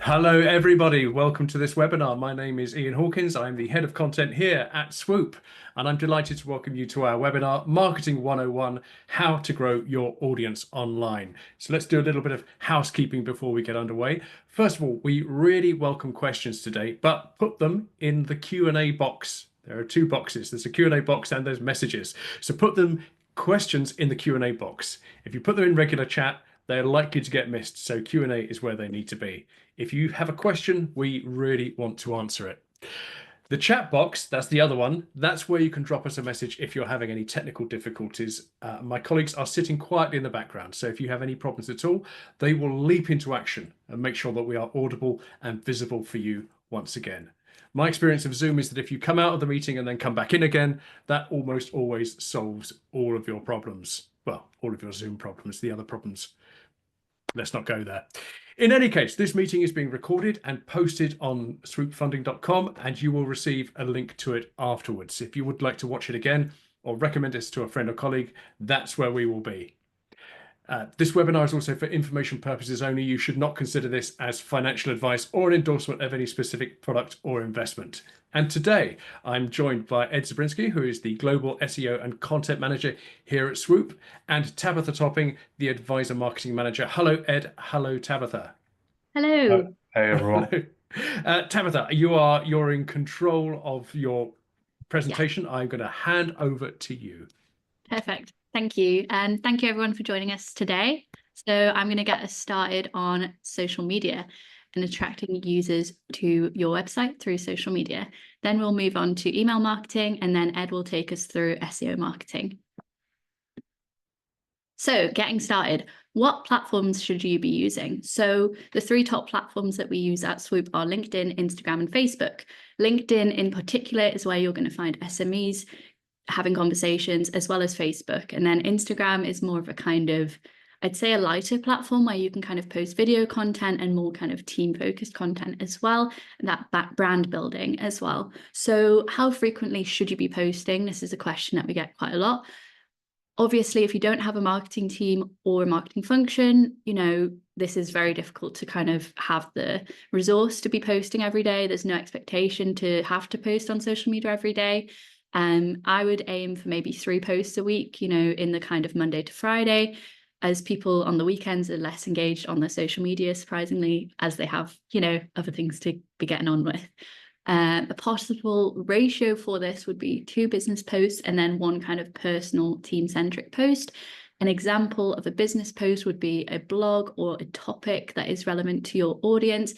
Hello, everybody. Welcome to this webinar. My name is Ian Hawkins. I'm the head of content here at Swoop, and I'm delighted to welcome you to our webinar, Marketing 101, How to Grow Your Audience Online. So let's do a little bit of housekeeping before we get underway. First of all, we really welcome questions today, but put them in the Q&A box. There are two boxes. There's a Q&A box and there's messages. So put them questions in the Q&A box. If you put them in regular chat, they're likely to get missed. So Q&A is where they need to be. If you have a question, we really want to answer it. The chat box, that's the other one. That's where you can drop us a message if you're having any technical difficulties. My colleagues are sitting quietly in the background. So if you have any problems at all, they will leap into action and make sure that we are audible and visible for you once again. My experience of Zoom is that if you come out of the meeting and then come back in again, that almost always solves all of your problems. Well, all of your Zoom problems, the other problems. Let's not go there. In any case, this meeting is being recorded and posted on swoopfunding.com, and you will receive a link to it afterwards. If you would like to watch it again or recommend this to a friend or colleague, that's where we will be. This webinar is also for information purposes only. You should not consider this as financial advice or an endorsement of any specific product or investment. And today I'm joined by Ed Zabrinsky, who is the Global SEO and Content Manager here at Swoop, and Tabitha Topping, the Advisor Marketing Manager. Hello, Ed. Hello, Tabitha. Hello. Hey everyone. Tabitha, you're in control of your Yeah, presentation. I'm going to hand over to you. perfect. Thank you. And thank you everyone for joining us today. So I'm going to get us started on social media and attracting users to your website through social media. Then we'll move on to email marketing, and then Ed will take us through SEO marketing. So getting started, what platforms should you be using? So the three top platforms that we use at Swoop are LinkedIn, Instagram, and Facebook. LinkedIn in particular is where you're going to find SMEs having conversations, as well as Facebook. And then Instagram is more of a kind of, I'd say, a lighter platform where you can kind of post video content and more kind of team focused content as well, and that brand building as well. So how frequently should you be posting? This is a question that we get quite a lot. Obviously, if you don't have a marketing team or a marketing function, this is very difficult to kind of have the resource to be posting every day. There's no expectation to have to post on social media every day. I would aim for maybe 3 posts a week, in the kind of Monday to Friday, as people on the weekends are less engaged on their social media, surprisingly, as they have, other things to be getting on with. A possible ratio for this would be 2 business posts and then 1 kind of personal team-centric post. An example of a business post would be a blog or a topic that is relevant to your audience,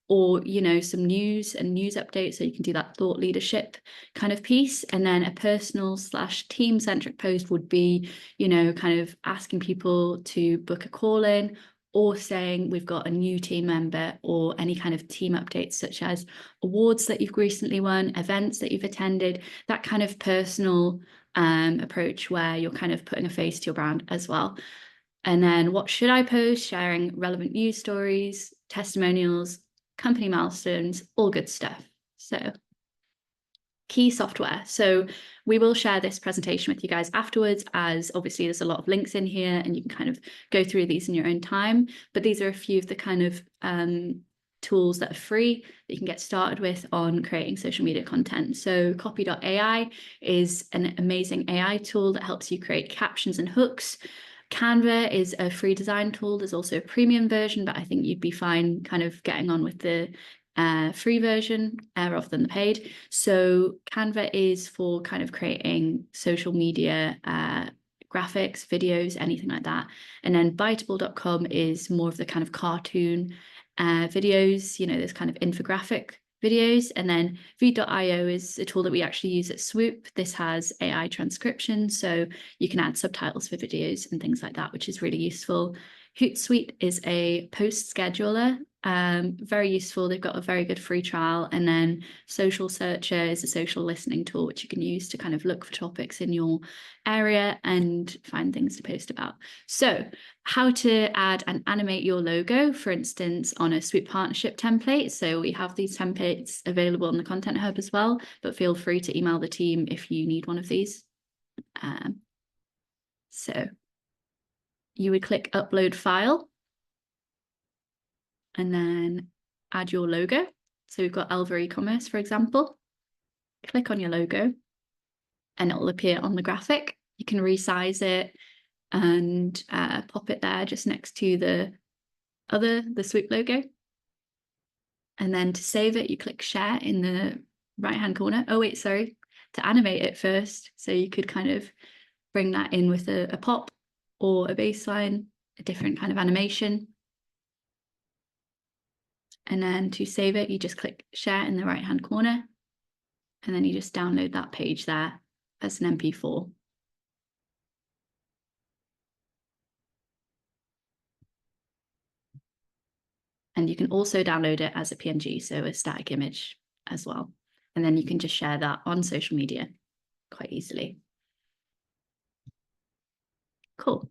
or some news and news updates, so you can do that thought leadership kind of piece. And then a personal / team-centric post would be kind of asking people to book a call in, or saying we've got a new team member, or any kind of team updates such as awards that you've recently won, events that you've attended, that kind of personal approach where you're kind of putting a face to your brand as well. And then what should I post? Sharing relevant news stories, testimonials, company milestones, all good stuff. So key software. So we will share this presentation with you guys afterwards, as obviously there's a lot of links in here and you can kind of go through these in your own time. But these are a few of the kind of tools that are free that you can get started with on creating social media content. So copy.ai is an amazing AI tool that helps you create captions and hooks. Canva is a free design tool. There's also a premium version, but I think you'd be fine kind of getting on with the free version rather than the paid. So Canva is for kind of creating social media graphics, videos, anything like that. And then Biteable.com is more of the kind of cartoon videos, there's kind of infographic videos. And then Vee.io is a tool that we actually use at Swoop. This has AI transcription, so you can add subtitles for videos and things like that, which is really useful. Hootsuite is a post scheduler, very useful. They've got a very good free trial. And then Social Searcher is a social listening tool, which you can use to kind of look for topics in your area and find things to post about. So how to add and animate your logo, for instance, on a Swoop partnership template. So we have these templates available on the Content Hub as well, but feel free to email the team if you need one of these. So you would click upload file, and then add your logo. So we've got Elva e-commerce, for example. Click on your logo and it will appear on the graphic. You can resize it and pop it there just next to the Swoop logo. And then to save it, you click share in the right-hand corner. Oh, wait, sorry, to animate it first. So you could kind of bring that in with a pop or a baseline, a different kind of animation. And then to save it, you just click share in the right-hand corner. And then you just download that page there as an MP4. And you can also download it as a PNG, so a static image as well. And then you can just share that on social media quite easily. Cool.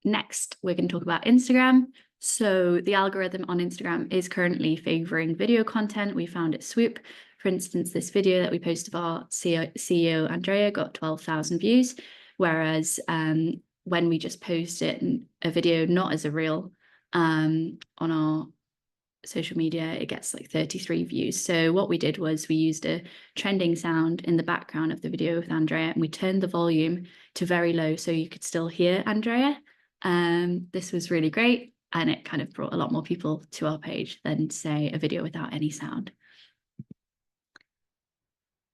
Next, we're going to talk about Instagram. So the algorithm on Instagram is currently favoring video content. We found at Swoop. For instance, this video that we posted of our CEO Andrea got 12,000 views, whereas when we just post it a video not as a reel on our social media, it gets like 33 views. So what we did was we used a trending sound in the background of the video with Andrea, and we turned the volume to very low so you could still hear Andrea. This was really great, and it kind of brought a lot more people to our page than, say, a video without any sound.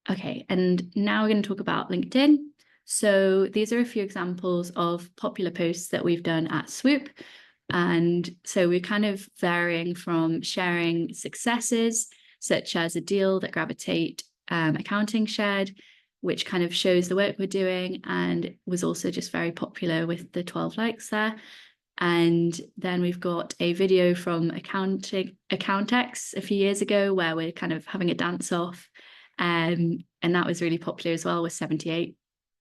Okay, and now we're going to talk about LinkedIn. So these are a few examples of popular posts that we've done at Swoop. And so we're kind of varying from sharing successes, such as a deal that Gravitate Accounting shared, which kind of shows the work we're doing, and was also just very popular with the 12 likes there. And then we've got a video from Accountex a few years ago where we're kind of having a dance off. And that was really popular as well with 78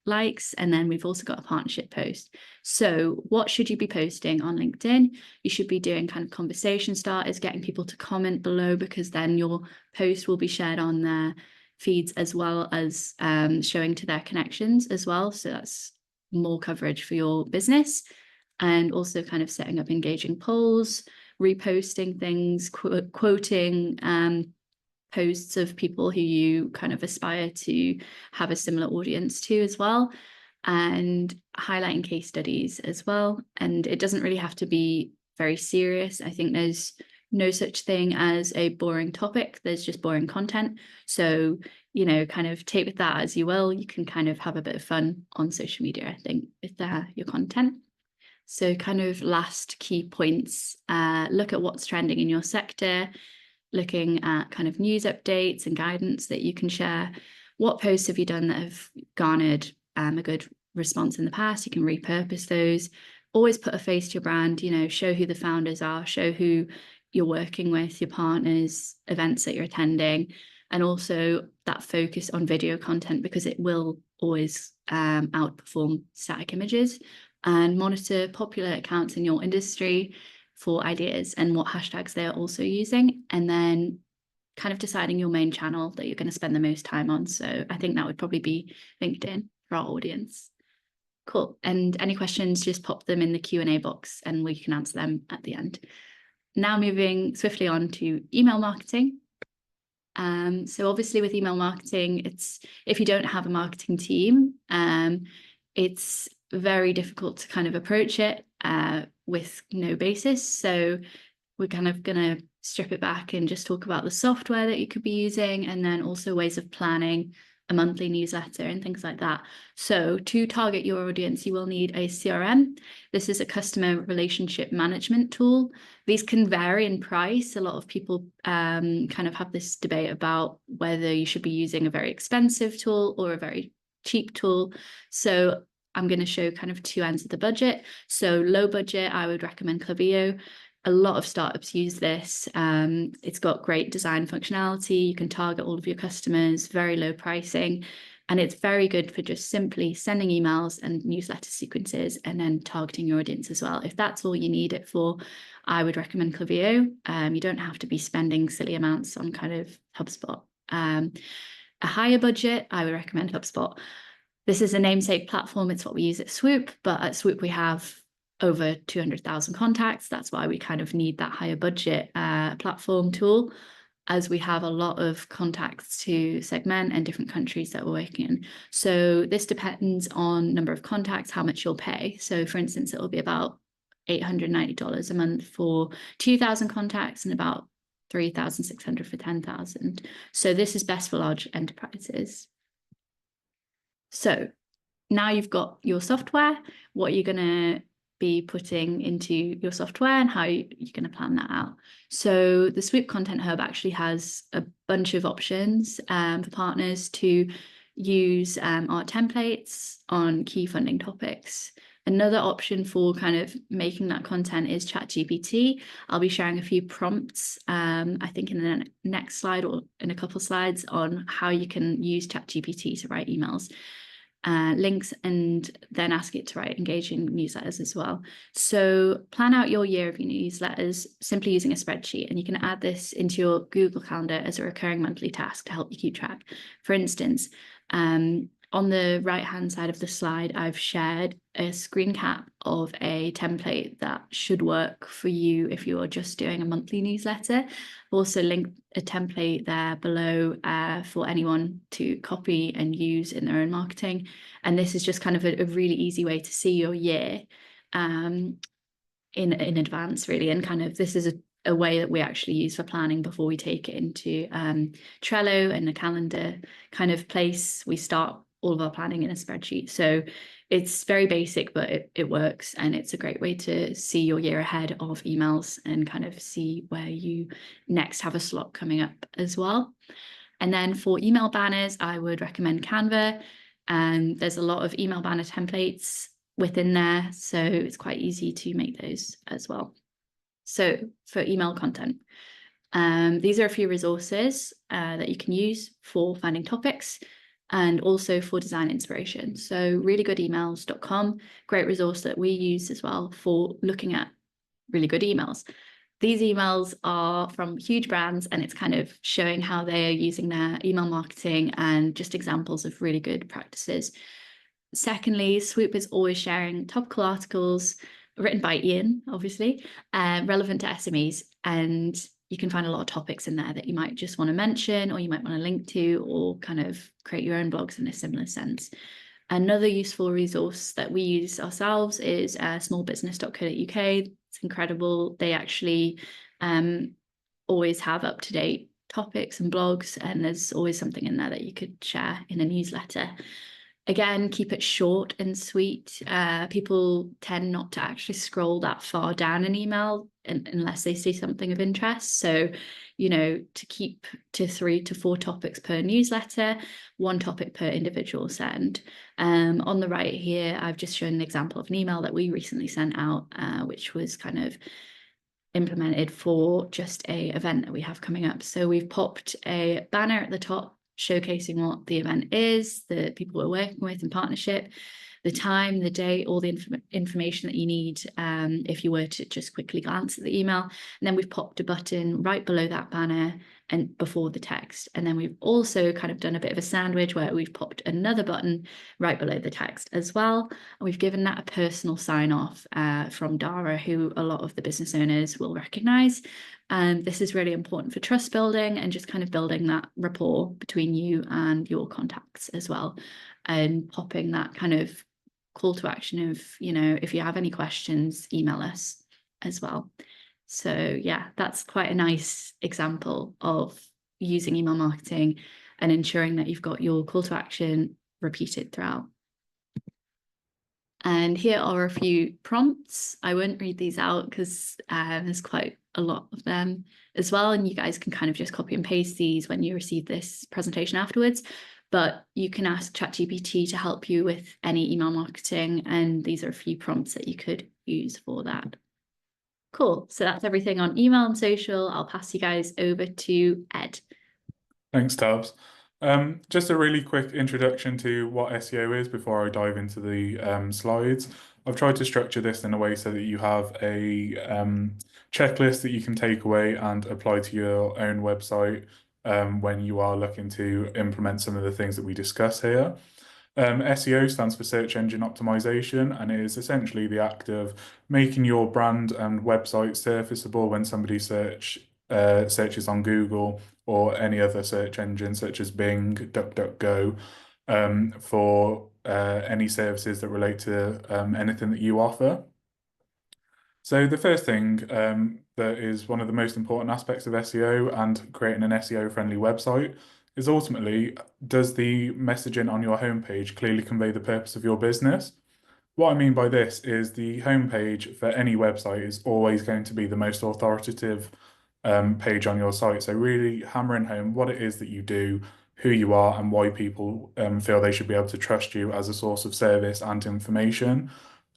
likes. And then we've also got a partnership post. So what should you be posting on LinkedIn? You should be doing kind of conversation starters, getting people to comment below, because then your post will be shared on their feeds as well as showing to their connections as well. So that's more coverage for your business. And also kind of setting up engaging polls, reposting things, quoting posts of people who you kind of aspire to have a similar audience to as well, and highlighting case studies as well. And it doesn't really have to be very serious. I think there's no such thing as a boring topic. There's just boring content. So, you know, kind of take with that as you will. You can kind of have a bit of fun on social media, I think, with your content. So kind of last key points, look at what's trending in your sector, looking at kind of news updates and guidance that you can share. What posts have you done that have garnered a good response in the past? You can repurpose those. Always put a face to your brand, you know, show who the founders are, show who you're working with, your partners, events that you're attending, and also that focus on video content, because it will always outperform static images. And monitor popular accounts in your industry for ideas and what hashtags they're also using, and then kind of deciding your main channel that you're going to spend the most time on. So I think that would probably be LinkedIn for our audience. Cool. And any questions, just pop them in the Q&A box and we can answer them at the end. Now moving swiftly on to email marketing. So obviously with email marketing, it's, if you don't have a marketing team, it's very difficult to kind of approach it with no basis. So we're kind of going to strip it back and just talk about the software that you could be using, and then also ways of planning a monthly newsletter and things like that. So to target your audience, you will need a CRM. This is a customer relationship management tool. These can vary in price. A lot of people kind of have this debate about whether you should be using a very expensive tool or a very cheap tool. So I'm going to show kind of two ends of the budget. So low budget, I would recommend Klaviyo. A lot of startups use this. It's got great design functionality. You can target all of your customers, very low pricing, and it's very good for just simply sending emails and newsletter sequences and then targeting your audience as well. If that's all you need it for, I would recommend Klaviyo. You don't have to be spending silly amounts on kind of HubSpot. A higher budget, I would recommend HubSpot. This is a namesake platform. It's what we use at Swoop, but at Swoop we have over 200,000 contacts. That's why we kind of need that higher budget platform tool, as we have a lot of contacts to segment and different countries that we're working in. So this depends on number of contacts, how much you'll pay. So for instance, it will be about $890 a month for 2,000 contacts and about 3,600 for 10,000. So this is best for large enterprises. So now you've got your software, what you're going to be putting into your software and how you're going to plan that out. So the Swoop Content Hub actually has a bunch of options for partners to use our templates on key funding topics. Another option for kind of making that content is ChatGPT. I'll be sharing a few prompts, I think in the next slide or in a couple of slides, on how you can use ChatGPT to write emails. Links, and then ask it to write engaging newsletters as well. So plan out your year of your newsletters simply using a spreadsheet, and you can add this into your Google Calendar as a recurring monthly task to help you keep track. For instance, on the right-hand side of the slide, I've shared a screen cap of a template that should work for you if you're just doing a monthly newsletter. I've also linked a template there below for anyone to copy and use in their own marketing. And this is just kind of a really easy way to see your year in advance, really. And kind of this is a way that we actually use for planning before we take it into Trello and a calendar kind of place. We start all of our planning in a spreadsheet. So it's very basic, but it works. And it's a great way to see your year ahead of emails and kind of see where you next have a slot coming up as well. And then for email banners, I would recommend Canva. And there's a lot of email banner templates within there. So it's quite easy to make those as well. So for email content, these are a few resources that you can use for finding topics and also for design inspiration. So reallygoodemails.com, great resource that we use as well for looking at really good emails. These emails are from huge brands, and it's kind of showing how they are using their email marketing and just examples of really good practices. Secondly, Swoop is always sharing topical articles written by Ian, obviously, relevant to SMEs. And you can find a lot of topics in there that you might just want to mention, or you might want to link to, or kind of create your own blogs in a similar sense. Another useful resource that we use ourselves is smallbusiness.co.uk. It's incredible. They actually always have up-to-date topics and blogs, and there's always something in there that you could share in a newsletter. Again, keep it short and sweet. People tend not to actually scroll that far down an email unless they see something of interest. So, to keep to 3 to 4 topics per newsletter, 1 topic per individual send. On the right here, I've just shown an example of an email that we recently sent out, which was kind of implemented for just a event that we have coming up. So we've popped a banner at the top showcasing what the event is, the people we're working with in partnership, the time, the date, all the information that you need if you were to just quickly glance at the email. And then we've popped a button right below that banner and before the text. And then we've also kind of done a bit of a sandwich where we've popped another button right below the text as well. And we've given that a personal sign off from Dara, who a lot of the business owners will recognize. And this is really important for trust building and just kind of building that rapport between you and your contacts as well. And popping that kind of call to action of, if you have any questions, email us as well. So yeah, that's quite a nice example of using email marketing and ensuring that you've got your call to action repeated throughout. And here are a few prompts. I won't read these out because there's quite a lot of them as well. And you guys can kind of just copy and paste these when you receive this presentation afterwards. But you can ask ChatGPT to help you with any email marketing. And these are a few prompts that you could use for that. Cool. So that's everything on email and social. I'll pass you guys over to Ed. Thanks, Tabs. Just a really quick introduction to what SEO is before I dive into the slides. I've tried to structure this in a way so that you have a checklist that you can take away and apply to your own website when you are looking to implement some of the things that we discuss here. SEO stands for search engine optimization, and it is essentially the act of making your brand and website surfaceable when somebody searches on Google or any other search engine such as Bing, DuckDuckGo, for any services that relate to anything that you offer. So the first thing that is one of the most important aspects of SEO and creating an SEO-friendly website is ultimately, does the messaging on your homepage clearly convey the purpose of your business? What I mean by this is the homepage for any website is always going to be the most authoritative page on your site. So really hammering home what it is that you do, who you are, and why people feel they should be able to trust you as a source of service and information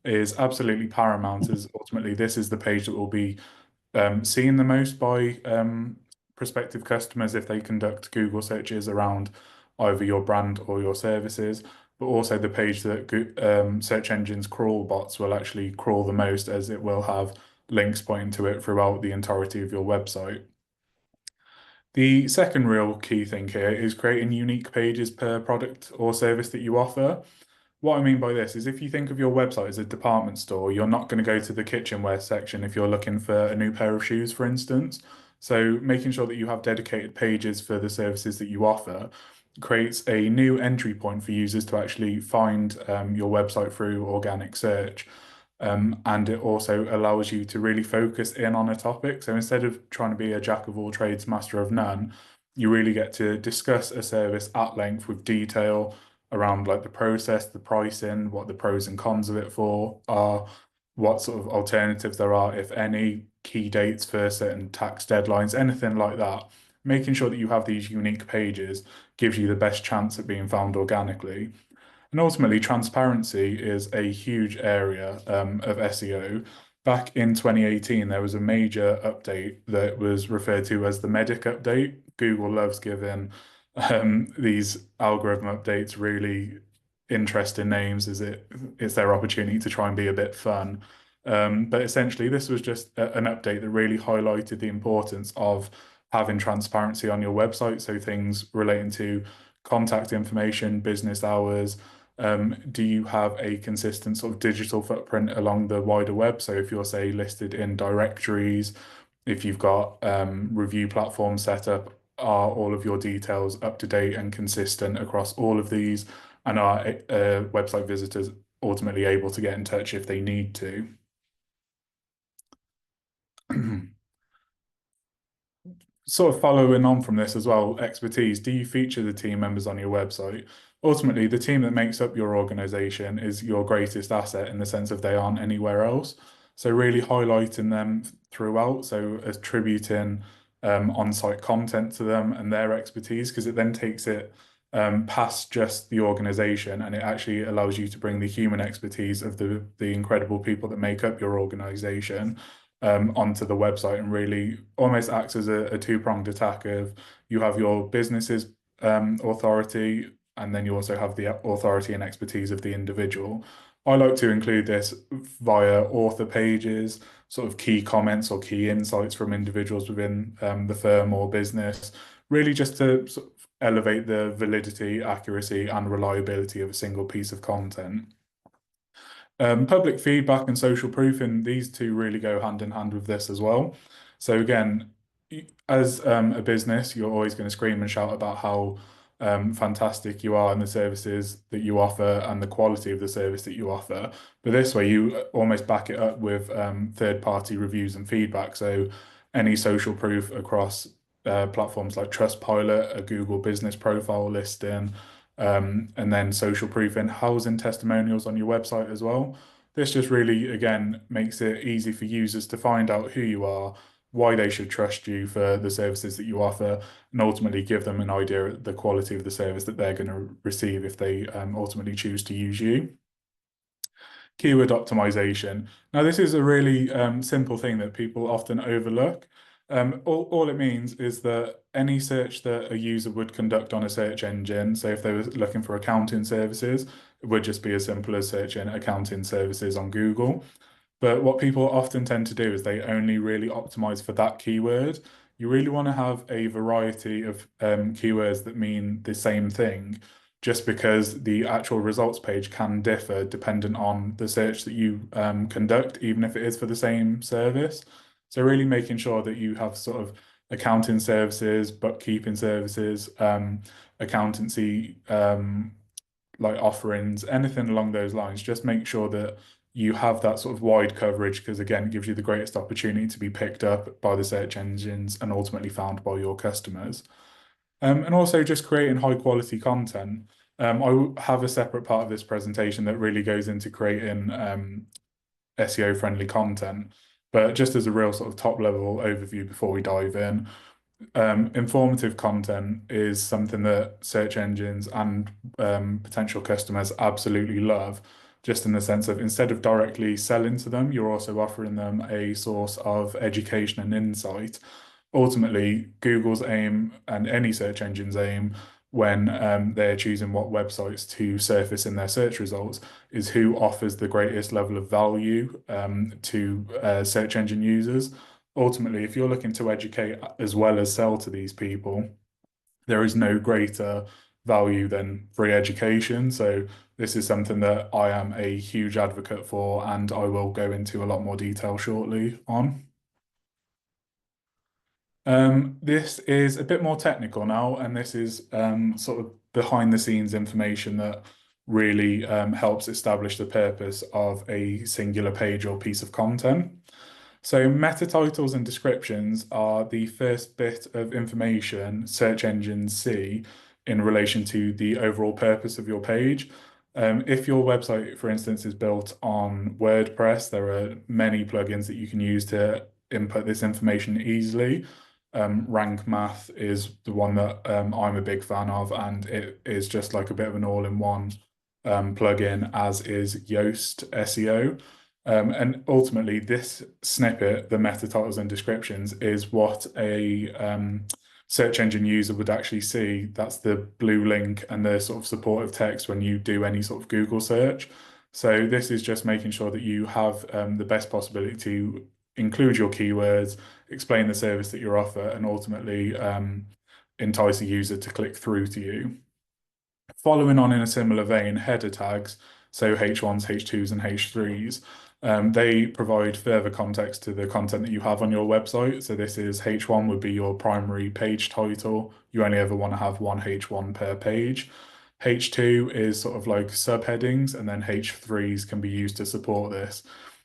is absolutely paramount, as ultimately this is the page that will be seen the most by prospective customers if they conduct Google searches around either your brand or your services, but also the page that search engines crawl bots will actually crawl the most, as it will have links pointing to it throughout the entirety of your website. The second real key thing here is creating unique pages per product or service that you offer. What I mean by this is if you think of your website as a department store, you're not going to go to the kitchenware section if you're looking for a new pair of shoes, for instance. So making sure that you have dedicated pages for the services that you offer creates a new entry point for users to actually find your website through organic search. And it also allows you to really focus in on a topic. So instead of trying to be a jack of all trades, master of none, you really get to discuss a service at length with detail around like the process, the pricing, what the pros and cons of it are, what sort of alternatives there are, if any, key dates for certain tax deadlines, anything like that. Making sure that you have these unique pages gives you the best chance at being found organically. And ultimately, transparency is a huge area of SEO. Back in 2018, there was a major update that was referred to as the Medic update. Google loves giving these algorithm updates really interesting names, as it's their opportunity to try and be a bit fun. But essentially, this was just an update that really highlighted the importance of having transparency on your website. So things relating to contact information, business hours. Do you have a consistent sort of digital footprint along the wider web? So if you're, say, listed in directories, if you've got review platforms set up, are all of your details up to date and consistent across all of these? And are website visitors ultimately able to get in touch if they need to? Sort of following on from this as well, expertise. Do you feature the team members on your website? Ultimately, the team that makes up your organization is your greatest asset in the sense of they aren't anywhere else. So really highlighting them throughout, so attributing on-site content to them and their expertise, because it then takes it past just the organization, and it actually allows you to bring the human expertise of the incredible people that make up your organization onto the website, and really almost acts as a two-pronged attack of you have your business's authority, and then you also have the authority and expertise of the individual. I like to include this via author pages, sort of key comments or key insights from individuals within the firm or business, really just to sort of elevate the validity, accuracy, and reliability of a single piece of content. Public feedback and social proofing, these two really go hand in hand with this as well. So again, as a business, you're always going to scream and shout about how fantastic you are and the services that you offer and the quality of the service that you offer. But this way, you almost back it up with third-party reviews and feedback. So any social proof across platforms like Trustpilot, a Google business profile listing, and then social proof and housing testimonials on your website as well. This just really, again, makes it easy for users to find out who you are, why they should trust you for the services that you offer, and ultimately give them an idea of the quality of the service that they're going to receive if they ultimately choose to use you. Keyword optimization. Now, this is a really simple thing that people often overlook. All it means is that any search that a user would conduct on a search engine, so if they were looking for accounting services, it would just be as simple as searching accounting services on Google. But what people often tend to do is they only really optimize for that keyword. You really want to have a variety of keywords that mean the same thing. just because the actual results page can differ dependent on the search that you conduct, even if it is for the same service. So really making sure that you have sort of accounting services, bookkeeping services, accountancy like offerings, anything along those lines, just make sure that you have that sort of wide coverage, because again, it gives you the greatest opportunity to be picked up by the search engines and ultimately found by your customers. And also just creating high quality content. I have a separate part of this presentation that really goes into creating SEO friendly content, but just as a real sort of top level overview before we dive in, informative content is something that search engines and potential customers absolutely love, just in the sense of instead of directly selling to them, you're also offering them a source of education and insight. Ultimately, Google's aim and any search engine's aim when they're choosing what websites to surface in their search results is who offers the greatest level of value to search engine users. Ultimately, if you're looking to educate as well as sell to these people, there is no greater value than free education. So this is something that I am a huge advocate for, and I will go into a lot more detail shortly on. This is a bit more technical now, and this is sort of behind the scenes information that really helps establish the purpose of a singular page or piece of content. So meta titles and descriptions are the first bit of information search engines see in relation to the overall purpose of your page. If your website, for instance, is built on WordPress, there are many plugins that you can use to input this information easily. Rank Math is the one that I'm a big fan of, and it is just like a bit of an all-in-one plugin, as is Yoast SEO. And ultimately, this snippet, the meta titles and descriptions, is what a search engine user would actually see. That's the blue link and the sort of supportive text when you do any sort of Google search. So this is just making sure that you have the best possibility to include your keywords, explain the service that you offer, and ultimately entice a user to click through to you. Following on in a similar vein, header tags, so H1s, H2s, and H3s, they provide further context to the content that you have on your website. So this is H1 would be your primary page title. You only ever want to have one H1 per page. H2 is sort of like subheadings, and then H3s can be used to support this.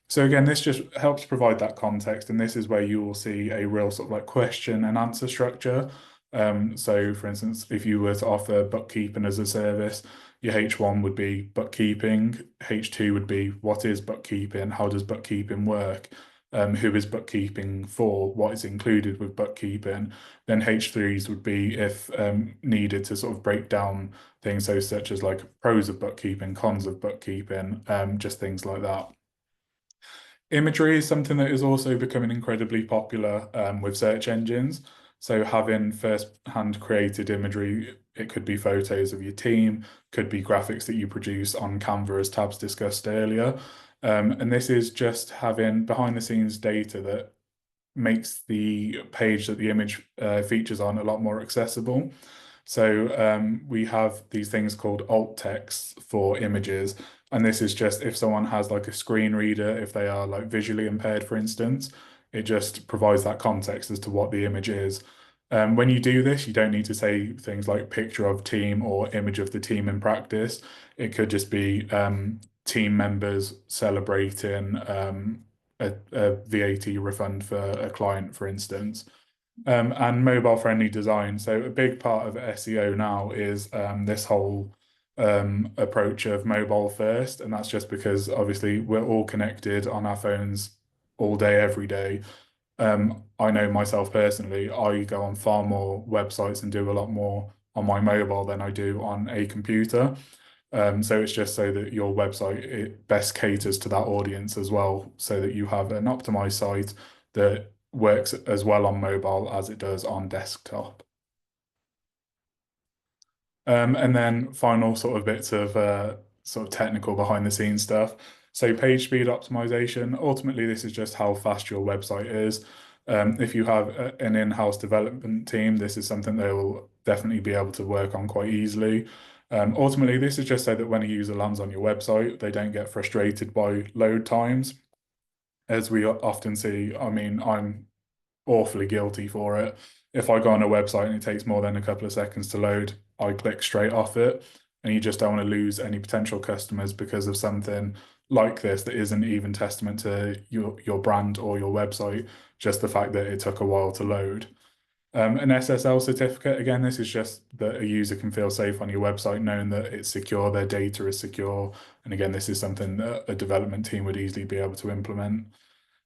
So again, this just helps provide that context, and this is where you will see a real sort of like question and answer structure. So for instance, if you were to offer bookkeeping as a service, your H1 would be bookkeeping, H2 would be what is bookkeeping, how does bookkeeping work, who is bookkeeping for, what is included with bookkeeping. Then H3s would be if needed to sort of break down things, so such as like pros of bookkeeping, cons of bookkeeping, just things like that. Imagery is something that is also becoming incredibly popular with search engines. So having first-hand created imagery, it could be photos of your team, could be graphics that you produce on Canva, as Tabs discussed earlier. And this is just having behind-the-scenes data that makes the page that the image features on a lot more accessible. So we have these things called alt texts for images, and this is just if someone has like a screen reader, if they are like visually impaired, for instance, it just provides that context as to what the image is. When you do this, you don't need to say things like picture of team or image of the team in practice. It could just be team members celebrating a VAT refund for a client, for instance. And mobile friendly design. So a big part of SEO now is this whole approach of mobile first, and that's just because obviously we're all connected on our phones all day, every day. I know myself personally, I go on far more websites and do a lot more on my mobile than I do on a computer. So it's just so that your website it best caters to that audience as well, so that you have an optimized site that works as well on mobile as it does on desktop. And then final sort of bits of sort of technical behind the scenes stuff. So page speed optimization, ultimately this is just how fast your website is. If you have an in-house development team, this is something they will definitely be able to work on quite easily. Ultimately, this is just so that when a user lands on your website, they don't get frustrated by load times. As we often see, I mean, I'm awfully guilty for it. If I go on a website and it takes more than a couple of seconds to load, I click straight off it. And you just don't want to lose any potential customers because of something like this that isn't even testament to your brand or your website, just the fact that it took a while to load. An SSL certificate, again, this is just that a user can feel safe on your website knowing that it's secure, their data is secure. And again, this is something that a development team would easily be able to implement.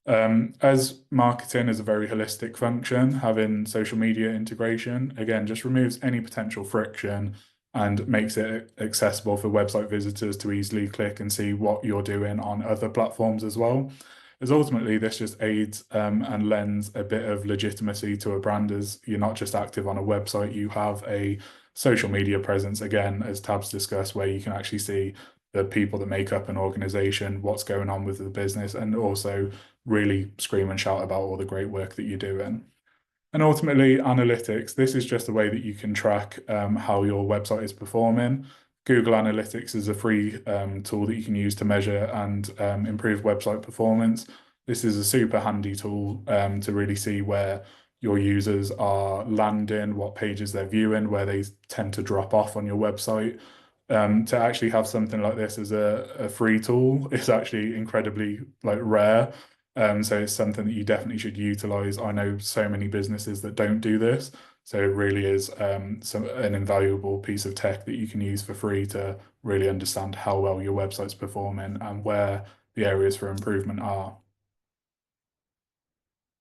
As marketing is a very holistic function, having social media integration, again, just removes any potential friction and makes it accessible for website visitors to easily click and see what you're doing on other platforms as well. As ultimately, this just aids and lends a bit of legitimacy to a brand as you're not just active on a website, you have a social media presence, again, as Tabs discussed, where you can actually see the people that make up an organization, what's going on with the business, and also really scream and shout about all the great work that you're doing. And ultimately, analytics, this is just a way that you can track how your website is performing. Google Analytics is a free tool that you can use to measure and improve website performance. This is a super handy tool to really see where your users are landing, what pages they're viewing, where they tend to drop off on your website. To actually have something like this as a free tool is actually incredibly rare. So it's something that you definitely should utilize. I know so many businesses that don't do this. So it really is an invaluable piece of tech that you can use for free to really understand how well your website's performing and where the areas for improvement are.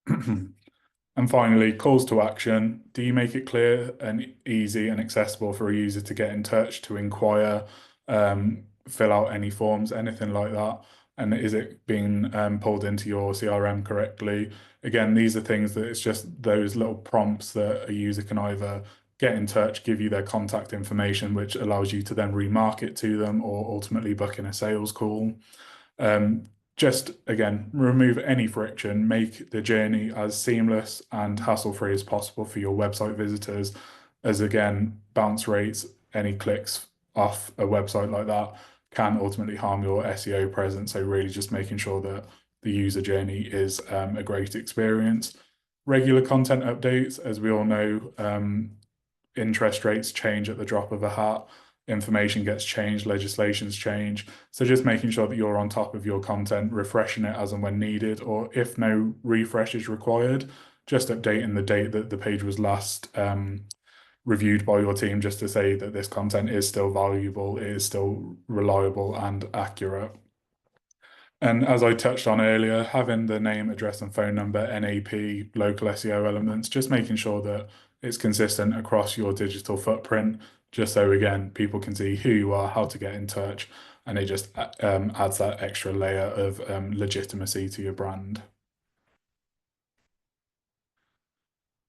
And finally, calls to action. Do you make it clear and easy and accessible for a user to get in touch, to inquire, fill out any forms, anything like that? And is it being pulled into your CRM correctly? Again, these are things that it's just those little prompts that a user can either get in touch, give you their contact information, which allows you to then remarket to them or ultimately book in a sales call. Just again, remove any friction, make the journey as seamless and hassle-free as possible for your website visitors, as again, bounce rates, any clicks off a website like that can ultimately harm your SEO presence. So really just making sure that the user journey is a great experience. Regular content updates, as we all know, interest rates change at the drop of a hat, information gets changed, legislations change. So just making sure that you're on top of your content, refreshing it as and when needed, or if no refresh is required, just updating the date that the page was last reviewed by your team, just to say that this content is still valuable, it is still reliable and accurate. And as I touched on earlier, having the name, address, and phone number, NAP, local SEO elements, just making sure that it's consistent across your digital footprint, just so again, people can see who you are, how to get in touch, and it just adds that extra layer of legitimacy to your brand.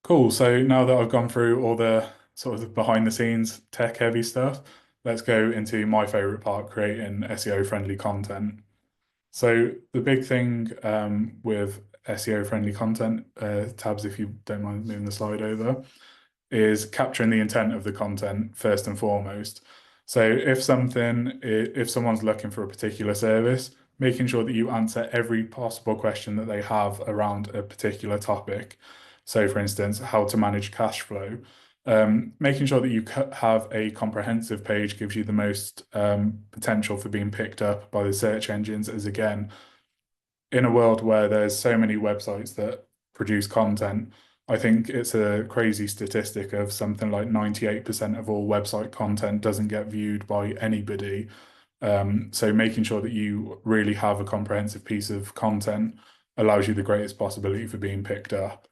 Cool. So now that I've gone through all the sort of the behind the scenes tech heavy stuff, let's go into my favorite part, creating SEO friendly content. So the big thing with SEO friendly content, Tabs, if you don't mind moving the slide over, is capturing the intent of the content first and foremost. So if someone's looking for a particular service, making sure that you answer every possible question that they have around a particular topic. So for instance, how to manage cash flow. Making sure that you have a comprehensive page gives you the most potential for being picked up by the search engines, as again, in a world where there's so many websites that produce content, I think it's a crazy statistic of something like 98% of all website content doesn't get viewed by anybody. So making sure that you really have a comprehensive piece of content allows you the greatest possibility for being picked up.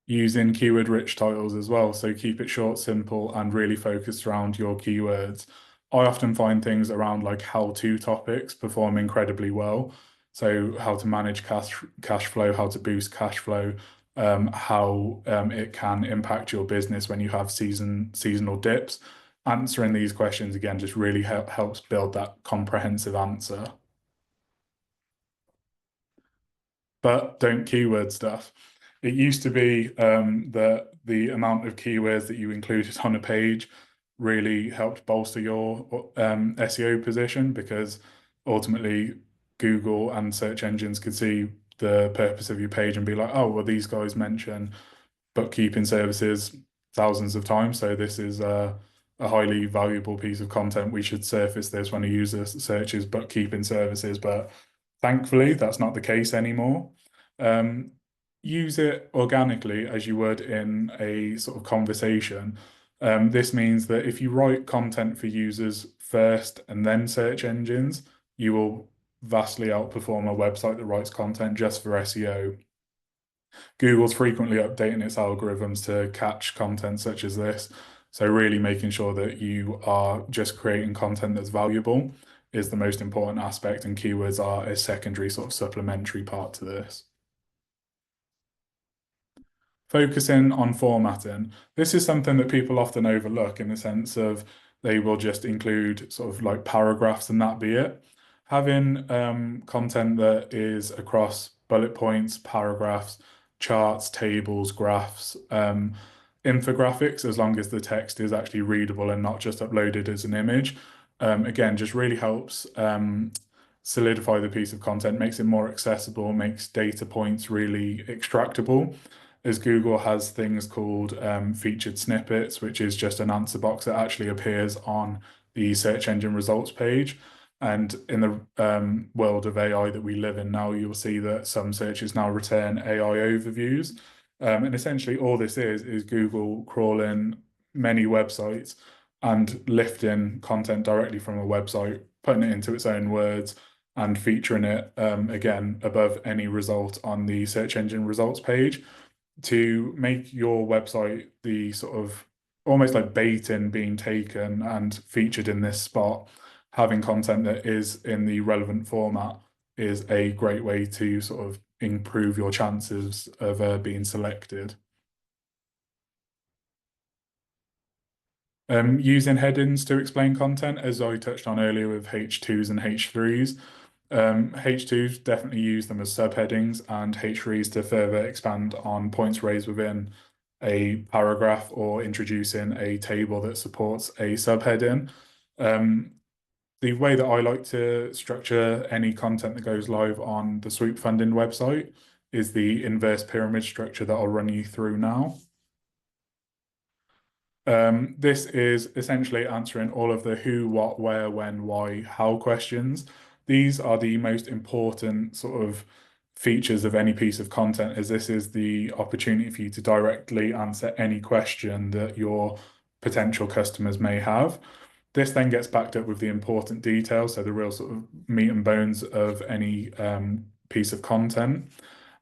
Using keyword-rich titles as well, so keep it short, simple, and really focused around your keywords. I often find things around like how-to topics perform incredibly well. So how to manage cash flow, how to boost cash flow, how it can impact your business when you have seasonal dips. Answering these questions again just really helps build that comprehensive answer. But don't keyword stuff. It used to be that the amount of keywords that you included on a page really helped bolster your SEO position, because ultimately Google and search engines could see the purpose of your page and be like, oh, well, these guys mention bookkeeping services thousands of times, so this is a highly valuable piece of content. We should surface this when a user searches bookkeeping services. But thankfully, that's not the case anymore. Use it organically as you would in a sort of conversation. This means that if you write content for users first and then search engines, you will vastly outperform a website that writes content just for SEO. Google's frequently updating its algorithms to catch content such as this. So really making sure that you are just creating content that's valuable is the most important aspect, and keywords are a secondary sort of supplementary part to this. Focusing on formatting. This is something that people often overlook, in the sense of they will just include sort of like paragraphs and that be it. Having content that is across bullet points, paragraphs, charts, tables, graphs, infographics, as long as the text is actually readable and not just uploaded as an image. Again, just really helps solidify the piece of content, makes it more accessible, makes data points really extractable, as Google has things called featured snippets, which is just an answer box that actually appears on the search engine results page. And in the world of AI that we live in now, you'll see that some searches now return AI overviews. And essentially all this is Google crawling many websites and lifting content directly from a website, putting it into its own words, and featuring it again above any result on the search engine results page, to make your website the sort of almost like bait in being taken and featured in this spot. Having content that is in the relevant format is a great way to sort of improve your chances of being selected. Using headings to explain content, as I touched on earlier with H2s and H3s. H2s, definitely use them as subheadings, and H3s to further expand on points raised within a paragraph or introducing a table that supports a subheading. The way that I like to structure any content that goes live on the Swoop Funding website is the inverse pyramid structure that I'll run you through now. This is essentially answering all of the who, what, where, when, why, how questions. These are the most important sort of features of any piece of content, as this is the opportunity for you to directly answer any question that your potential customers may have. This then gets backed up with the important details, so the real sort of meat and bones of any piece of content.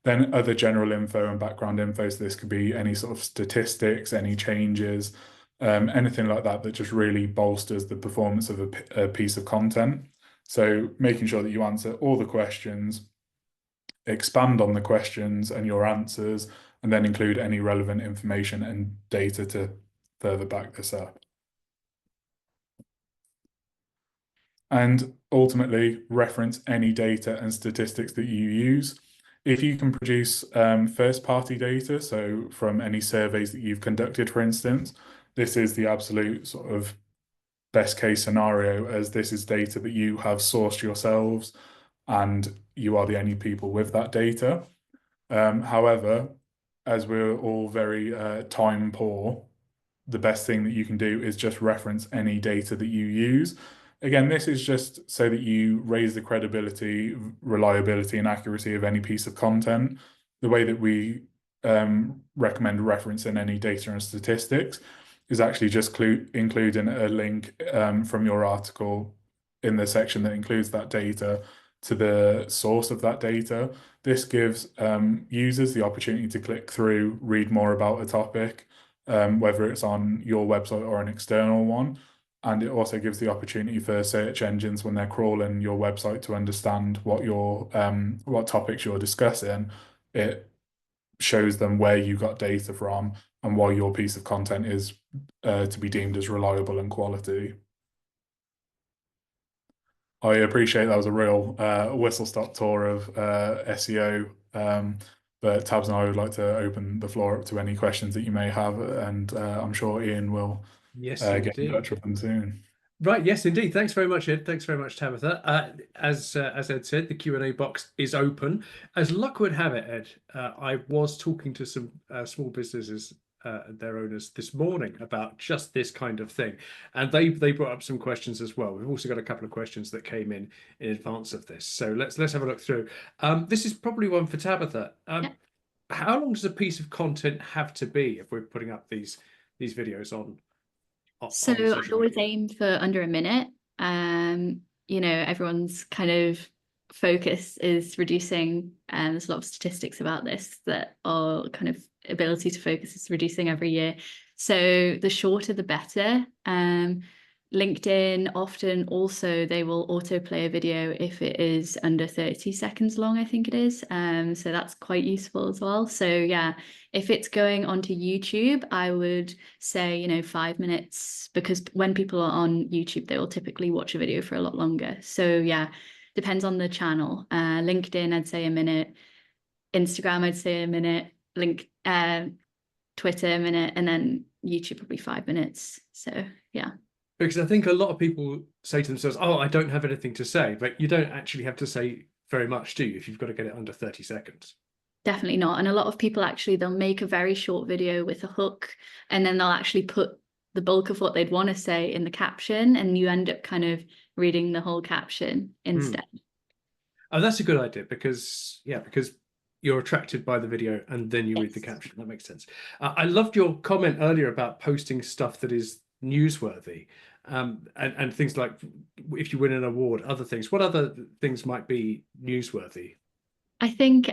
Then other general info and background info, so this could be any sort of statistics, any changes, anything like that that just really bolsters the performance of a piece of content. So making sure that you answer all the questions, expand on the questions and your answers, and then include any relevant information and data to further back this up. And ultimately reference any data and statistics that you use. If you can produce first-party data, so from any surveys that you've conducted, for instance, this is the absolute sort of best case scenario, as this is data that you have sourced yourselves and you are the only people with that data. However, as we're all very time poor, the best thing that you can do is just reference any data that you use. Again, this is just so that you raise the credibility, reliability, and accuracy of any piece of content. The way that we recommend referencing any data and statistics is actually just including a link from your article in the section that includes that data to the source of that data. This gives users the opportunity to click through, read more about a topic, whether it's on your website or an external one. And it also gives the opportunity for search engines, when they're crawling your website, to understand what topics you're discussing. It shows them where you got data from and why your piece of content is to be deemed as reliable and quality. I appreciate that was a real whistle-stop tour of SEO. But Tabs and I would like to open the floor up to any questions that you may have, and I'm sure Ian will Yes, get in touch indeed. with them soon. Right, yes, indeed. Thanks very much, Ed. Thanks very much, Tabitha. As Ed said, the Q&A box is open. As luck would have it, Ed, I was talking to some small businesses, their owners, this morning about just this kind of thing, and they brought up some questions as well. We've also got a couple of questions that came in advance of this, so let's have a look through. This is probably one for Tabitha. Yeah. How long does a piece of content have to be if we're putting up these videos on So I'd social always media? aim for under a minute. You know, everyone's kind of focus is reducing, and there's a lot of statistics about this that our kind of ability to focus is reducing every year. So the shorter the better. LinkedIn often also they will autoplay a video if it is under 30 seconds long, I think it is. So that's quite useful as well. So yeah, if it's going onto YouTube, I would say, you know, 5 minutes, because when people are on YouTube, they will typically watch a video for a lot longer. So yeah, depends on the channel. LinkedIn, I'd say a minute. Instagram, I'd say a minute. Twitter, a minute, and then YouTube probably 5 minutes. So yeah. Because I think a lot of people say to themselves, "Oh, I don't have anything to say," but you don't actually have to say very much, do you? If you've got to get it under 30 seconds. Definitely not. And a lot of people actually, they'll make a very short video with a hook, and then they'll actually put the bulk of what they'd want to say in the caption, and you end up kind of reading the whole caption instead. Oh, that's a good idea because you're attracted by the video and then you read the Yes. caption. That makes sense. I loved your comment earlier about posting stuff that is newsworthy, and things like if you win an award, other things. What other things might be newsworthy? I think,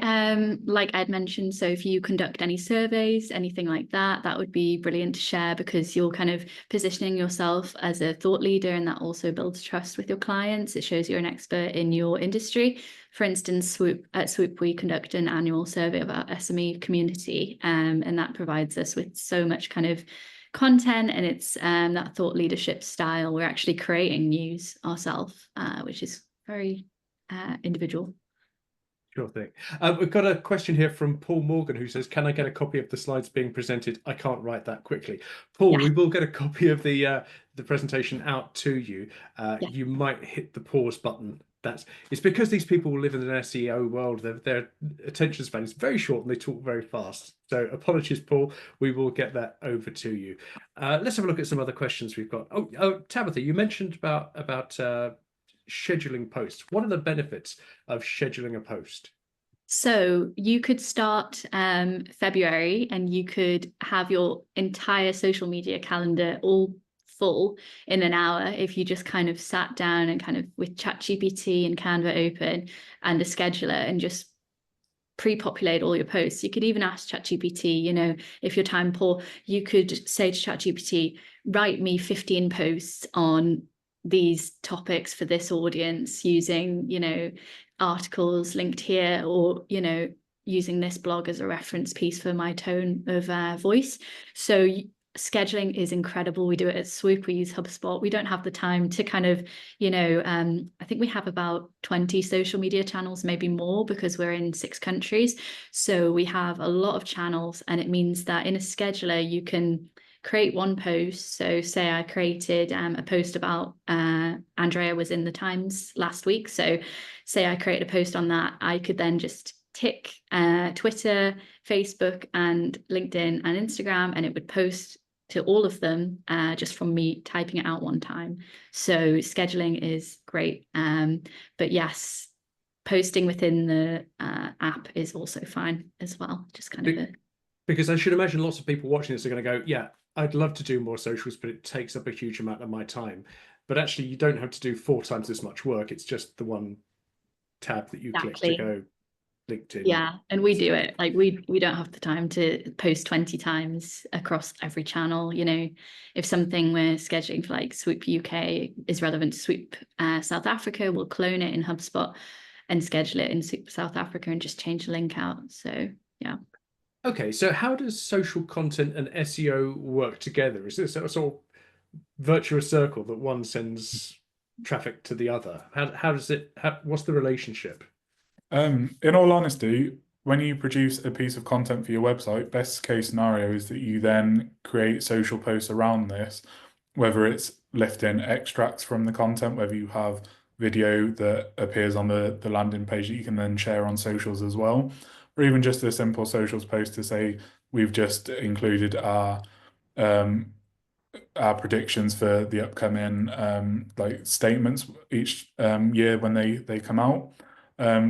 like Ed mentioned, so if you conduct any surveys, anything like that, that would be brilliant to share, because you're kind of positioning yourself as a thought leader, and that also builds trust with your clients. It shows you're an expert in your industry. For instance, at Swoop, we conduct an annual survey of our SME community, and that provides us with so much kind of content, and it's that thought leadership style. We're actually creating news ourselves, which is very individual. Sure thing. We've got a question here from Paul Morgan, who says, "Can I get a copy of the slides being presented? I can't write that quickly." Paul, Yeah. we will get a copy of the presentation out to you. Yeah. You might hit the pause button. It's because these people live in an SEO world. Their attention span is very short and they talk very fast. So apologies, Paul. We will get that over to you. Let's have a look at some other questions we've got. Oh, Tabitha, you mentioned about scheduling posts. What are the benefits of scheduling a post? So you could start February, and you could have your entire social media calendar all full in an hour if you just kind of sat down and kind of with ChatGPT and Canva open and a scheduler and just pre-populate all your posts. You could even ask ChatGPT, you know, if you're time poor, you could say to ChatGPT, write me 15 posts on these topics for this audience using, you know, articles linked here, or, you know, using this blog as a reference piece for my tone of voice. So scheduling is incredible. We do it at Swoop. We use HubSpot. We don't have the time to kind of, you know, I think we have about 20 social media channels, maybe more, because we're in 6 countries. So we have a lot of channels, and it means that in a scheduler, you can create one post. So say I created a post about Andrea was in the Times last week. So say I create a post on that, I could then just tick Twitter, Facebook, and LinkedIn and Instagram, and it would post to all of them just from me typing it out one time. So scheduling is great. But yes, posting within the app is also fine as well. Just kind of because I should imagine lots of people watching this are going to go, "Yeah, I'd love to do more socials, but it takes up a huge amount of my time." But actually, you don't have to do 4 times as much work. It's just the one tab that you click to go LinkedIn. Yeah, and we do it. Like we don't have the time to post 20 times across every channel. You know, if something we're scheduling for like Swoop UK is relevant to Swoop South Africa, we'll clone it in HubSpot and schedule it in Swoop South Africa and just change the link out. So yeah. Okay, so how does social content and SEO work together? Is this a sort of virtuous circle that one sends traffic to the other? How does it? What's the relationship? In all honesty, when you produce a piece of content for your website, best case scenario is that you then create social posts around this, whether it's lifting extracts from the content, whether you have video that appears on the landing page that you can then share on socials as well, or even just a simple socials post to say, we've just included our predictions for the upcoming like statements each year when they come out.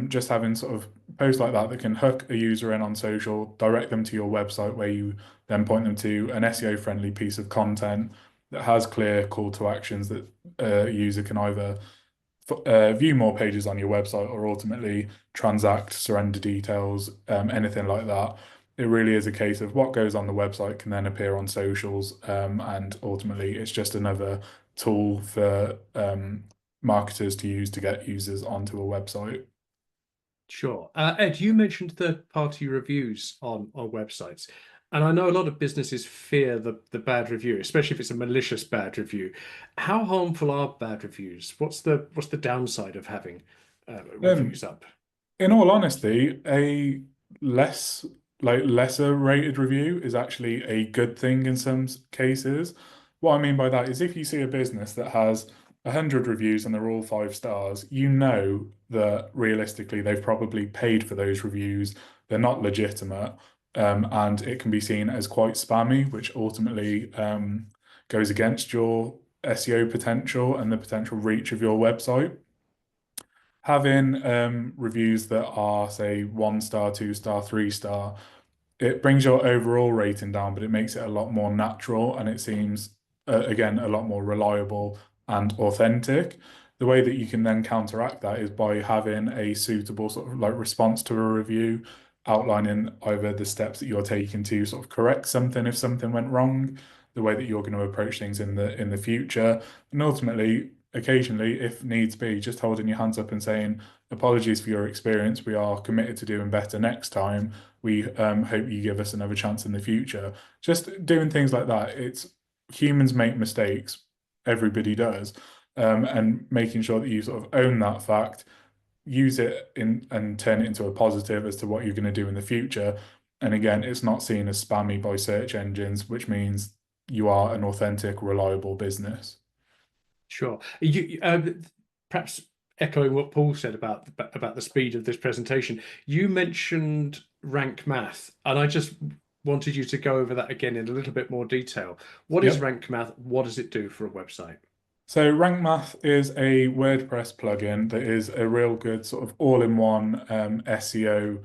Just having sort of posts like that that can hook a user in on social, direct them to your website where you then point them to an SEO friendly piece of content that has clear call to actions that a user can either view more pages on your website or ultimately transact, surrender details, anything like that. It really is a case of what goes on the website can then appear on socials, and ultimately it's just another tool for marketers to use to get users onto a website. Sure. Ed, you mentioned third-party reviews on websites. And I know a lot of businesses fear the bad review, especially if it's a malicious bad review. How harmful are bad reviews? What's the downside of having reviews up? In all honesty, a lesser rated review is actually a good thing in some cases. What I mean by that is if you see a business that has 100 reviews and they're all 5 stars, you know that realistically they've probably paid for those reviews. They're not legitimate, and it can be seen as quite spammy, which ultimately goes against your SEO potential and the potential reach of your website. Having reviews that are, say, 1 star, 2 star, 3 star, it brings your overall rating down, but it makes it a lot more natural and it seems, again, a lot more reliable and authentic. The way that you can then counteract that is by having a suitable sort of like response to a review, outlining either the steps that you're taking to sort of correct something if something went wrong, the way that you're going to approach things in the future, and ultimately, occasionally, if needs be, just holding your hands up and saying, apologies for your experience. We are committed to doing better next time. We hope you give us another chance in the future. Just doing things like that. It's humans make mistakes. Everybody does. And making sure that you sort of own that fact, use it in and turn it into a positive as to what you're going to do in the future. And again, it's not seen as spammy by search engines, which means you are an authentic, reliable business. Sure. You perhaps echoing what Paul said about the speed of this presentation, you mentioned rank math, and I just wanted you to go over that again in a little bit more detail. What is rank math? What does it do for a website? So Rank Math is a WordPress plugin that is a real good sort of all-in-one SEO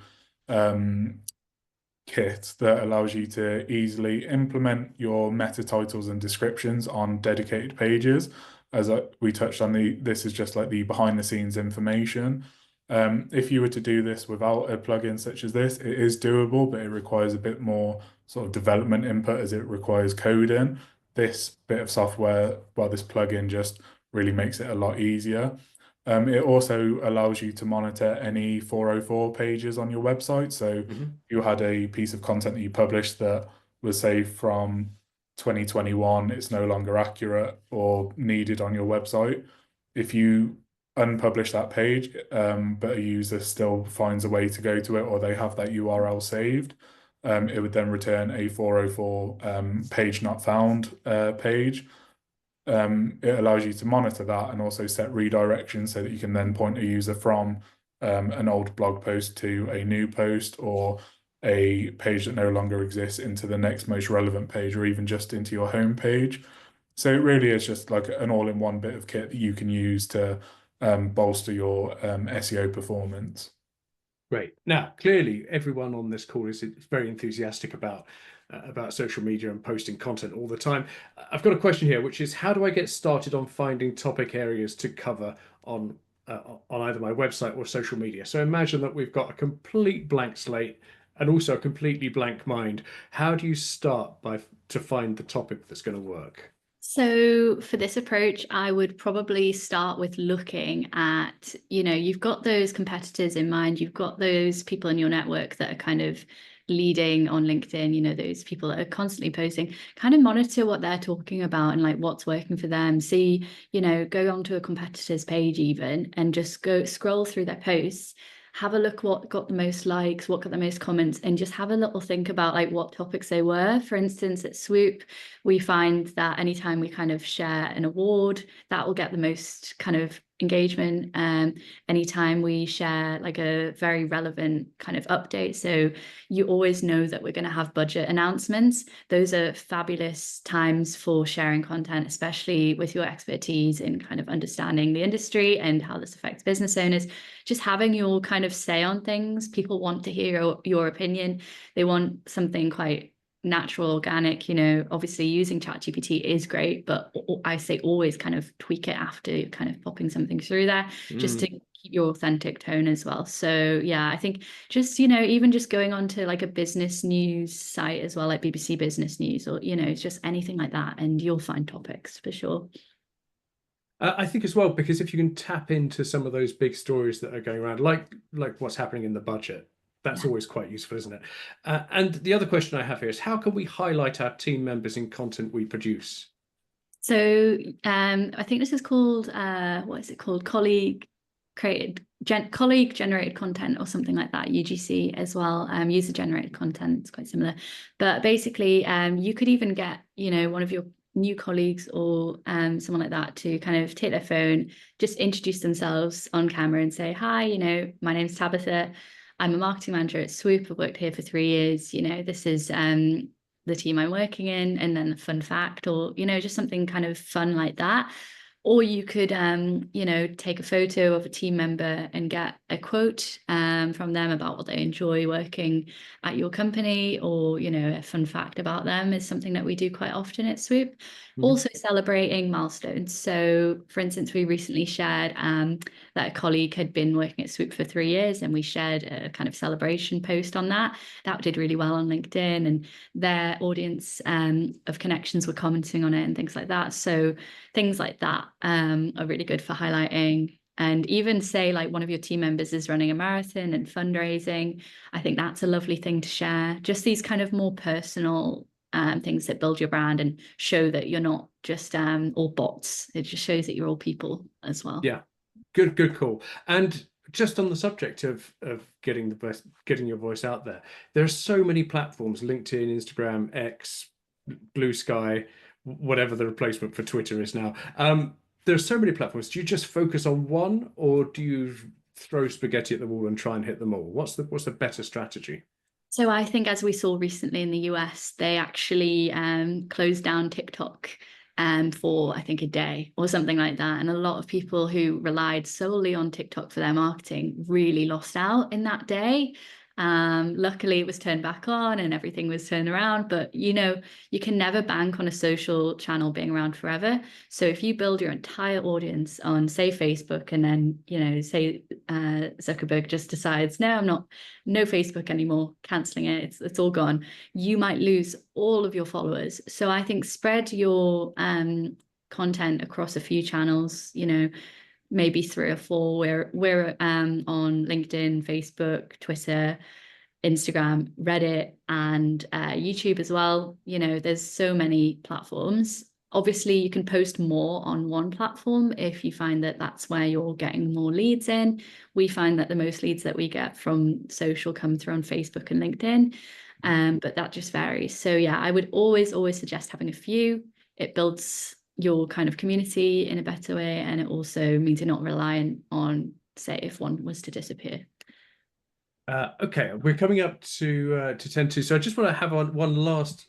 kit that allows you to easily implement your meta titles and descriptions on dedicated pages. As we touched on, this is just like the behind the scenes information. If you were to do this without a plugin such as this, it is doable, but it requires a bit more sort of development input as it requires coding. This bit of software, well, this plugin just really makes it a lot easier. It also allows you to monitor any 404 pages on your website. So you had a piece of content that you published that was, say, from 2021, it's no longer accurate or needed on your website. If you unpublish that page, but a user still finds a way to go to it or they have that URL saved, it would then return a 404 page not found page. It allows you to monitor that and also set redirections so that you can then point a user from an old blog post to a new post or a page that no longer exists into the next most relevant page or even just into your home page. So it really is just like an all-in-one bit of kit that you can use to bolster your SEO performance. Great. Now, clearly, everyone on this call is very enthusiastic about social media and posting content all the time. I've got a question here, which is, how do I get started on finding topic areas to cover on either my website or social media? So imagine that we've got a complete blank slate and also a completely blank mind. How do you start to find the topic that's going to work? So for this approach, I would probably start with looking at, you've got those competitors in mind, you've got those people in your network that are kind of leading on LinkedIn, those people that are constantly posting, kind of monitor what they're talking about and like what's working for them. See, go onto a competitor's page even and just go scroll through their posts. have a look what got the most likes, what got the most comments, and just have a little think about like what topics they were. For instance, at Swoop, we find that anytime we kind of share an award, that will get the most kind of engagement. Anytime we share like a very relevant kind of update, so you always know that we're going to have budget announcements. Those are fabulous times for sharing content, especially with your expertise in kind of understanding the industry and how this affects business owners. Just having your kind of say on things. People want to hear your opinion. They want something quite natural, organic. Obviously using ChatGPT is great, but I say always kind of tweak it after kind of popping something through there, just to keep your authentic tone as well. So yeah, I think just, even just going on to like a business news site as well, like BBC Business News, or, just anything like that, and you'll find topics for sure. I think as well, because if you can tap into some of those big stories that are going around, like what's happening in the budget, that's always quite useful, isn't it? And the other question I have here is, how can we highlight our team members in content we produce? So I think this is called, what is it called? Colleague generated content or something like that, UGC as well. User generated content, it's quite similar. But basically, you could even get, one of your new colleagues or someone like that to kind of take their phone, just introduce themselves on camera and say, hi, my name's Tabitha. I'm a marketing manager at Swoop. I've worked here for 3 years. This is the team I'm working in, and then a fun fact, or, just something kind of fun like that. Or you could, take a photo of a team member and get a quote from them about what they enjoy working at your company, or, a fun fact about them is something that we do quite often at Swoop. Also celebrating milestones. So, for instance, we recently shared that a colleague had been working at Swoop for 3 years, and we shared a kind of celebration post on that. That did really well on LinkedIn, and their audience of connections were commenting on it and things like that. So things like that are really good for highlighting. And even say like one of your team members is running a marathon and fundraising, I think that's a lovely thing to share. Just these kind of more personal things that build your brand and show that you're not just all bots. It just shows that you're all people as well. Yeah, good call. And just on the subject of getting your voice out there, there are so many platforms: LinkedIn, Instagram, X, Blue Sky, whatever the replacement for Twitter is now. There are so many platforms. Do you just focus on one, or do you throw spaghetti at the wall and try and hit them all? What's the better strategy? So I think, as we saw recently in the US, they actually closed down TikTok for, I think, a day or something like that. And a lot of people who relied solely on TikTok for their marketing really lost out in that day. Luckily, it was turned back on and everything was turned around. But, you can never bank on a social channel being around forever. So if you build your entire audience on, say, Facebook, and then, say Zuckerberg just decides, no, I'm not, no Facebook anymore, canceling it, it's all gone, you might lose all of your followers. So I think spread your content across a few channels, maybe 3 or 4. We're on LinkedIn, Facebook, Twitter, Instagram, Reddit, and YouTube as well. There's so many platforms. Obviously, you can post more on one platform if you find that that's where you're getting more leads in. We find that the most leads that we get from social come through on Facebook and LinkedIn, but that just varies. So yeah, I would always suggest having a few. It builds your kind of community in a better way, and it also means you're not reliant on, say, if one was to disappear. Okay, we're coming up to 10 to, so I just want to have one last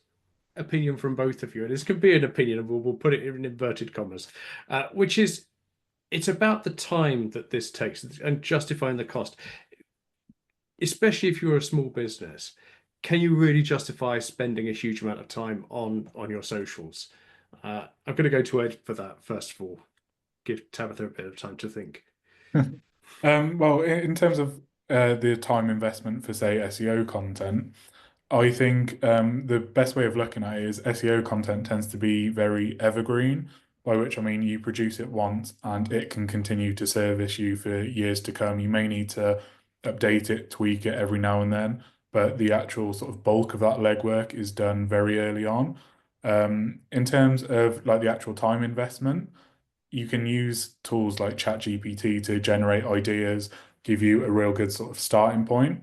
opinion from both of you, and this could be an opinion, and we'll put it in inverted commas, which is, it's about the time that this takes and justifying the cost, especially if you're a small business. Can you really justify spending a huge amount of time on your socials? I'm going to go to Ed for that first of all. Give Tabitha a bit of time to think. Well, in terms of the time investment for, say, SEO content, I think the best way of looking at it is SEO content tends to be very evergreen, by which I mean you produce it once and it can continue to service you for years to come. You may need to update it, tweak it every now and then, but the actual sort of bulk of that legwork is done very early on. In terms of like the actual time investment, you can use tools like ChatGPT to generate ideas, give you a real good sort of starting point.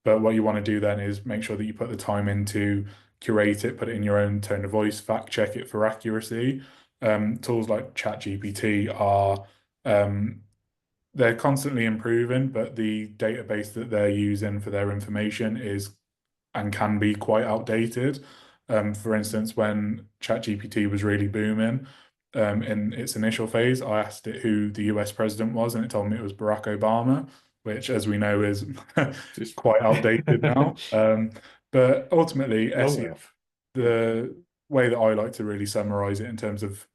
But what you want to do then is make sure that you put the time in to curate it, put it in your own tone of voice, fact check it for accuracy. Tools like ChatGPT are they're constantly improving, but the database that they're using for their information is and can be quite outdated. For instance, when ChatGPT was really booming, in its initial phase, I asked it who the US president was, and it told me it was Barack Obama, which, as we know, is quite outdated now. But ultimately, Long way SEO, off. the way that I like to really summarize it in terms of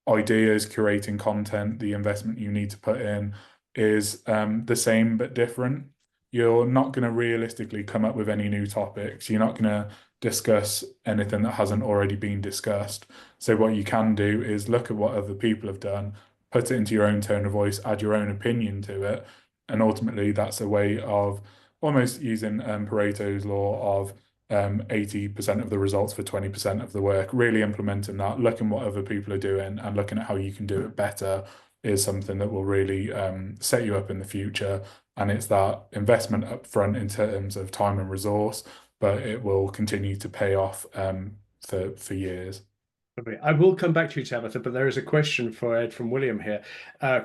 ideas, curating content, the investment you need to put in is the same but different. You're not going to realistically come up with any new topics. You're not going to discuss anything that hasn't already been discussed. So what you can do is look at what other people have done, put it into your own tone of voice, add your own opinion to it, and ultimately that's a way of almost using Pareto's law of 80% of the results for 20% of the work. Really implementing that, looking what other people are doing and looking at how you can do it better is something that will really set you up in the future. And it's that investment up front in terms of time and resource, but it will continue to pay off for years. I will come back to you, Tabitha, but there is a question for Ed from William here.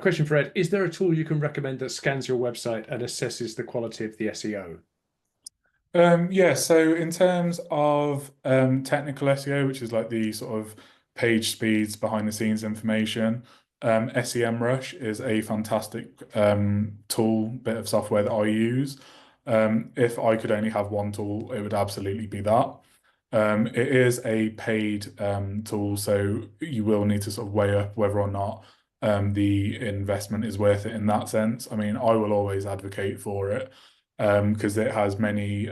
Question for Ed: is there a tool you can recommend that scans your website and assesses the quality of the SEO? Yeah, so in terms of technical SEO, which is like the sort of page speeds, behind the scenes information, SEMrush is a fantastic tool, bit of software that I use. If I could only have one tool, it would absolutely be that. It is a paid tool, so you will need to sort of weigh up whether or not the investment is worth it in that sense. I mean, I will always advocate for it because it has many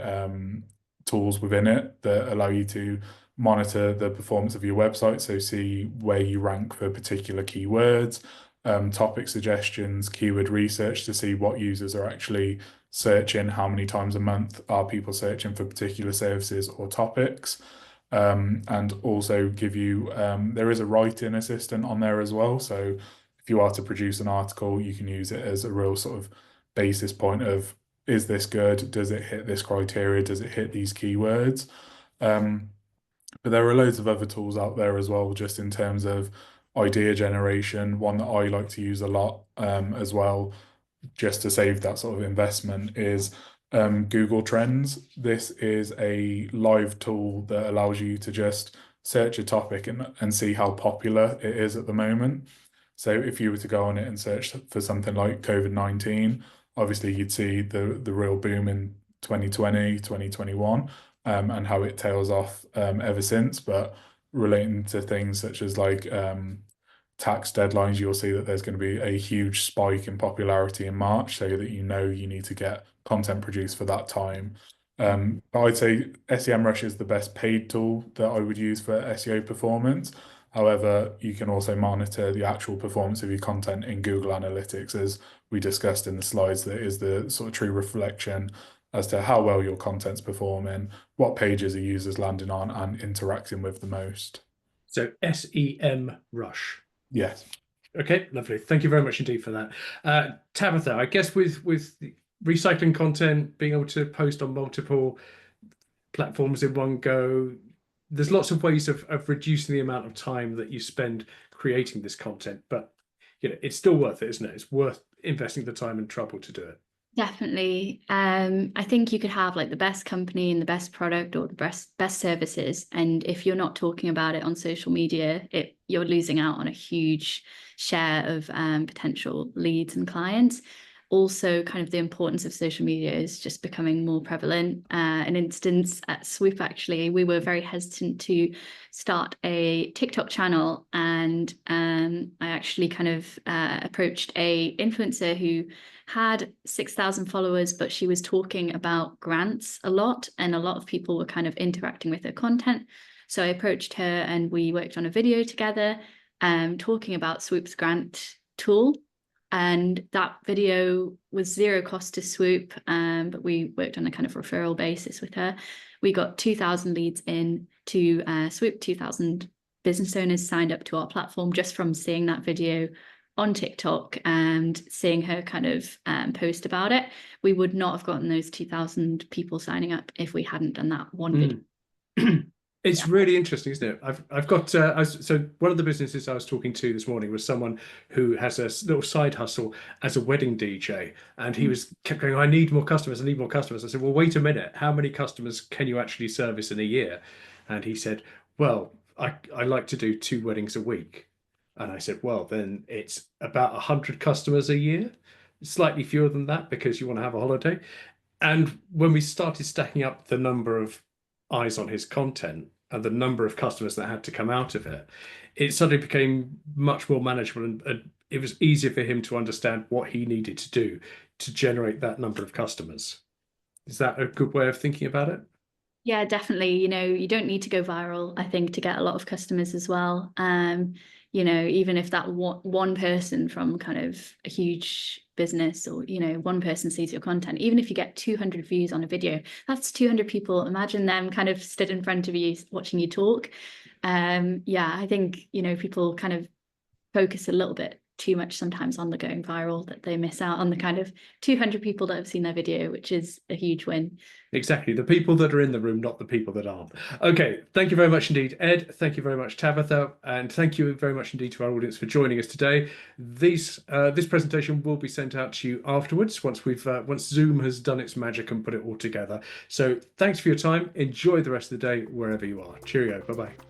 tools within it that allow you to monitor the performance of your website, so see where you rank for particular keywords, topic suggestions, keyword research to see what users are actually searching, how many times a month are people searching for particular services or topics, and also give you, there is a writing assistant on there as well. So if you are to produce an article, you can use it as a real sort of basis point of, is this good? Does it hit this criteria? Does it hit these keywords? But there are loads of other tools out there as well, just in terms of idea generation. One that I like to use a lot as well, just to save that sort of investment, is Google Trends. This is a live tool that allows you to just search a topic and see how popular it is at the moment. So if you were to go on it and search for something like COVID-19, obviously you'd see the real boom in 2020, 2021, and how it tails off ever since. But relating to things such as like tax deadlines, you'll see that there's going to be a huge spike in popularity in March, so that you know you need to get content produced for that time. But I'd say SEMrush is the best paid tool that I would use for SEO performance. However, you can also monitor the actual performance of your content in Google Analytics, as we discussed in the slides. That is the sort of true reflection as to how well your content's performing, what pages are users landing on and interacting with the most. So SEMrush. Yes. Okay, lovely. Thank you very much indeed for that. Tabitha, I guess with recycling content, being able to post on multiple platforms in one go, there's lots of ways of reducing the amount of time that you spend creating this content, but it's still worth it, isn't it? It's worth investing the time and trouble to do it. Definitely. I think you could have like the best company and the best product or the best services, and if you're not talking about it on social media, you're losing out on a huge share of potential leads and clients. Also, kind of the importance of social media is just becoming more prevalent. An instance at Swoop, actually, we were very hesitant to start a TikTok channel, and I actually kind of approached a influencer who had 6,000 followers, but she was talking about grants a lot, and a lot of people were kind of interacting with her content. So I approached her and we worked on a video together talking about Swoop's grant tool. And that video was zero cost to Swoop, but we worked on a kind of referral basis with her. We got 2,000 leads in to Swoop, 2,000 business owners signed up to our platform just from seeing that video on TikTok and seeing her kind of post about it, we would not have gotten those 2,000 people signing up if we hadn't done that one video. It's really interesting, isn't it? I've got so one of the businesses I was talking to this morning was someone who has a little side hustle as a wedding DJ, and he kept going, I need more customers, I need more customers. I said, well, wait a minute, how many customers can you actually service in a year? And he said, well, I like to do 2 weddings a week. And I said, well, then it's about 100 customers a year, slightly fewer than that because you want to have a holiday. And when we started stacking up the number of eyes on his content and the number of customers that had to come out of it, it suddenly became much more manageable, and it was easier for him to understand what he needed to do to generate that number of customers. Is that a good way of thinking about it? Yeah, definitely. You don't need to go viral, I think, to get a lot of customers as well. Even if that one person from kind of a huge business, or one person sees your content, even if you get 200 views on a video, that's 200 people. Imagine them kind of stood in front of you watching you talk. I think people kind of focus a little bit too much sometimes on the going viral, that they miss out on the kind of 200 people that have seen their video, which is a huge win. Exactly. The people that are in the room, not the people that aren't. Okay. Thank you very much indeed, Ed. Thank you very much, Tabitha. And thank you very much indeed to our audience for joining us today. This presentation will be sent out to you afterwards once Zoom has done its magic and put it all together. So thanks for your time. Enjoy the rest of the day wherever you are. Cheerio. Bye-bye.